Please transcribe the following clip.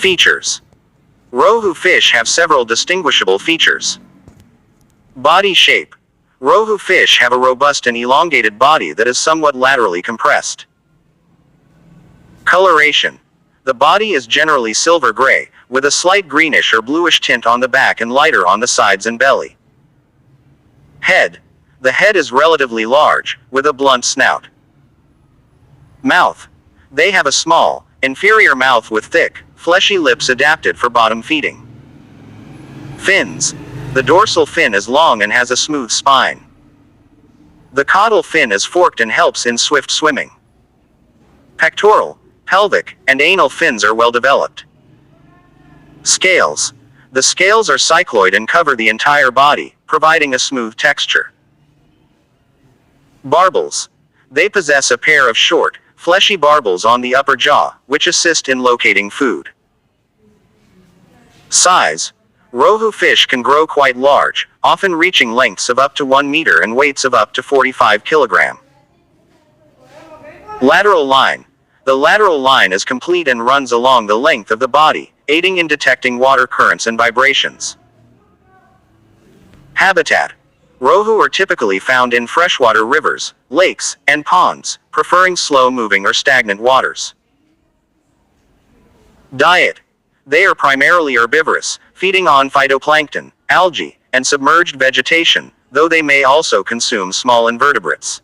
Features. Rohu fish have several distinguishable features. Body shape. Rohu fish have a robust and elongated body that is somewhat laterally compressed. Coloration. The body is generally silver gray, with a slight greenish or bluish tint on the back and lighter on the sides and belly. Head. The head is relatively large, with a blunt snout. Mouth. They have a small, inferior mouth with thick, fleshy lips adapted for bottom feeding. Fins. The dorsal fin is long and has a smooth spine. The caudal fin is forked and helps in swift swimming. Pectoral, pelvic, and anal fins are well developed. Scales. The scales are cycloid and cover the entire body, providing a smooth texture. Barbels. They possess a pair of short, fleshy barbels on the upper jaw, which assist in locating food. Size. Rohu fish can grow quite large, often reaching lengths of up to 1 meter and weights of up to 45 kilograms. Lateral line. The lateral line is complete and runs along the length of the body, aiding in detecting water currents and vibrations. Habitat. Rohu are typically found in freshwater rivers, lakes, and ponds, preferring slow-moving or stagnant waters. Diet. They are primarily herbivorous, feeding on phytoplankton, algae, and submerged vegetation, though they may also consume small invertebrates.